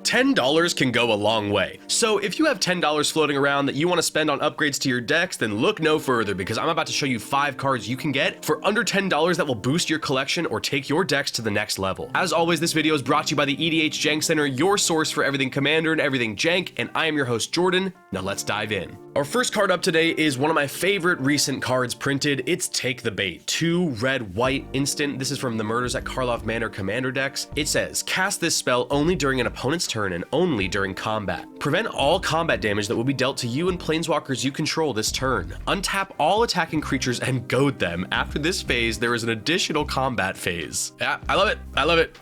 $10 can go a long way. So if you have $10 floating around that you want to spend on upgrades to your decks, then look no further, because I'm about to show you 5 cards you can get for under $10 that will boost your collection or take your decks to the next level. As always, this video is brought to you by the EDH Jank Center, your source for everything Commander and everything Jank, and I am your host Jordan. Now let's dive in. Our first card up today is one of my favorite recent cards printed. It's Take the Bait, 2 red-white instant. This is from the Murders at Karlov Manor Commander decks. It says, cast this spell only during an opponent's turn and only during combat. Prevent all combat damage that will be dealt to you and planeswalkers you control this turn. Untap all attacking creatures and goad them. After this phase, there is an additional combat phase. Yeah, I love it. I love it.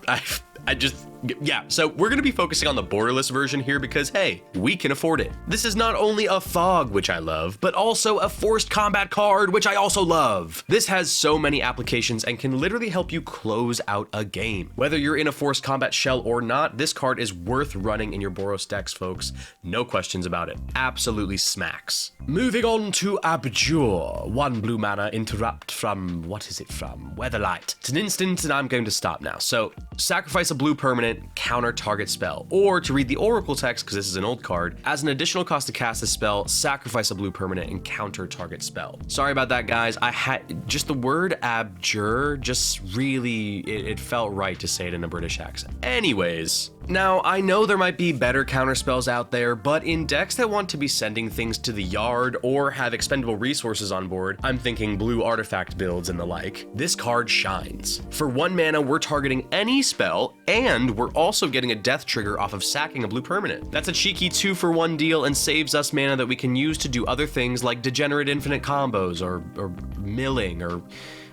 Yeah, so we're going to be focusing on the borderless version here because, hey, we can afford it. This is not only a fog, which I love, but also a forced combat card, which I also love. This has so many applications and can literally help you close out a game. Whether you're in a forced combat shell or not, this card is worth running in your Boros decks, folks. No questions about it. Absolutely smacks. Moving on to Abjure. 1 blue mana, interrupt from, what is it from? Weatherlight. It's an instant and I'm going to stop now. So sacrifice a blue permanent, counter target spell, or to read the Oracle text, because this is an old card, as an additional cost to cast this spell, sacrifice a blue permanent and counter target spell. Sorry about that, guys. I had just the word Abjure, just really, it felt right to say it in a British accent. Anyways, now I know there might be better counter spells out there, but in decks that want to be sending things to the yard or have expendable resources on board, I'm thinking blue artifact builds and the like, this card shines. For 1 mana, we're targeting any spell, and we're also getting a death trigger off of sacking a blue permanent. That's a cheeky 2-for-1 deal and saves us mana that we can use to do other things like degenerate infinite combos or milling or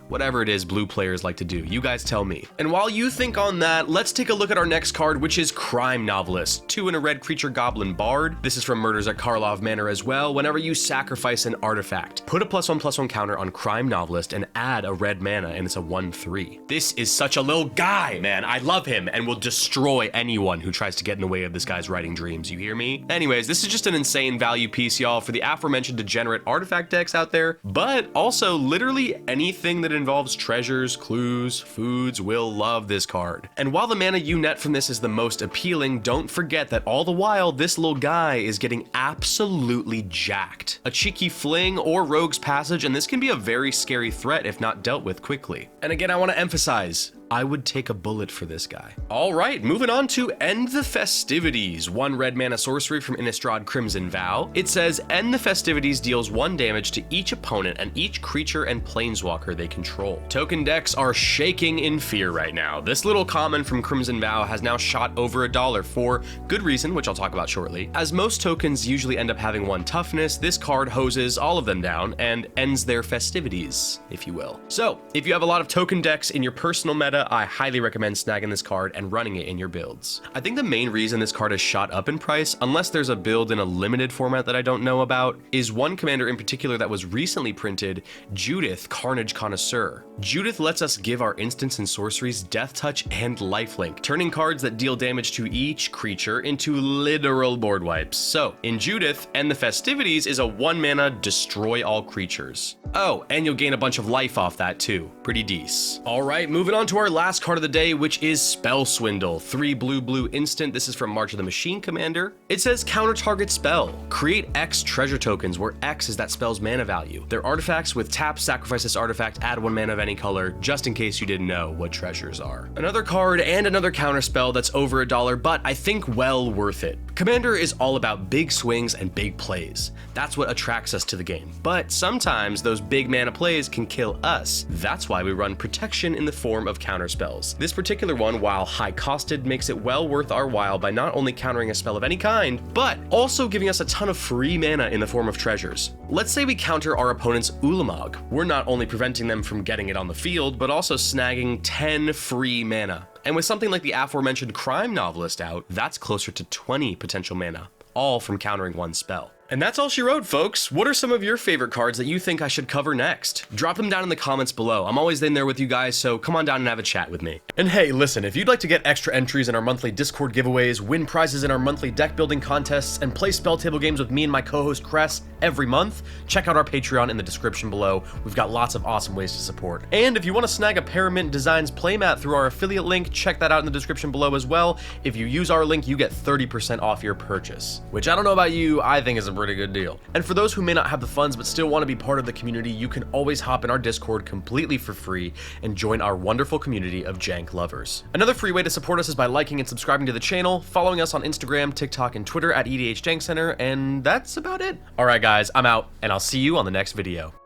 whatever it is blue players like to do. You guys tell me. And while you think on that, let's take a look at our next card, which is Crime Novelist. 2 and a red creature Goblin Bard. This is from Murders at Karlov Manor as well. Whenever you sacrifice an artifact, put a +1/+1 counter on Crime Novelist and add a red mana, and it's a 1/3. This is such a little guy, man. I love him and will destroy anyone who tries to get in the way of this guy's writing dreams. You hear me? Anyways, this is just an insane value piece, y'all, for the aforementioned degenerate artifact decks out there, but also literally anything that involves treasures, clues, foods will love this card. And while the mana you net from this is the most appealing, don't forget that all the while this little guy is getting absolutely jacked. A cheeky fling or rogue's passage, and this can be a very scary threat if not dealt with quickly. And again, I want to emphasize, I would take a bullet for this guy. All right, moving on to End the Festivities. 1 red mana sorcery from Innistrad Crimson Vow. It says, End the Festivities deals 1 damage to each opponent and each creature and planeswalker they control. Token decks are shaking in fear right now. This little common from Crimson Vow has now shot over $1 for good reason, which I'll talk about shortly. As most tokens usually end up having 1 toughness, this card hoses all of them down and ends their festivities, if you will. So, if you have a lot of token decks in your personal meta, I highly recommend snagging this card and running it in your builds. I think the main reason this card has shot up in price, unless there's a build in a limited format that I don't know about, is 1 commander in particular that was recently printed, Judith, Carnage Connoisseur. Judith lets us give our instants and sorceries Death Touch and Lifelink, turning cards that deal damage to each creature into literal board wipes. So, in Judith, End the Festivities is a 1 mana destroy all creatures. Oh, and you'll gain a bunch of life off that too. Pretty decent. All right, moving on to our last card of the day, which is Spell Swindle. 3 blue instant. This is from March of the Machine Commander. It says counter target spell. Create X treasure tokens, where X is that spell's mana value. They're artifacts with tap, sacrifice this artifact, add 1 mana of any color, just in case you didn't know what treasures are. Another card and another counter spell that's over $1, but I think well worth it. Commander is all about big swings and big plays. That's what attracts us to the game. But sometimes those big mana plays can kill us. That's why we run protection in the form of counter spells. This particular one, while high costed, makes it well worth our while by not only countering a spell of any kind, but also giving us a ton of free mana in the form of treasures. Let's say we counter our opponent's Ulamog. We're not only preventing them from getting it on the field, but also snagging 10 free mana. And with something like the aforementioned Crime Novelist out, that's closer to 20 potential mana, all from countering 1 spell. And that's all she wrote, folks. What are some of your favorite cards that you think I should cover next? Drop them down in the comments below. I'm always in there with you guys, so come on down and have a chat with me. And hey, listen, if you'd like to get extra entries in our monthly Discord giveaways, win prizes in our monthly deck building contests, and play spell table games with me and my co-host Cress every month, check out our Patreon in the description below. We've got lots of awesome ways to support. And if you want to snag a Paramint Designs playmat through our affiliate link, check that out in the description below as well. If you use our link, you get 30% off your purchase, which I don't know about you, I think is a pretty good deal. And for those who may not have the funds but still want to be part of the community, you can always hop in our Discord completely for free and join our wonderful community of jank lovers. Another free way to support us is by liking and subscribing to the channel, following us on Instagram, TikTok, and Twitter at EDH Jank Center, and that's about it. Alright guys, I'm out, and I'll see you on the next video.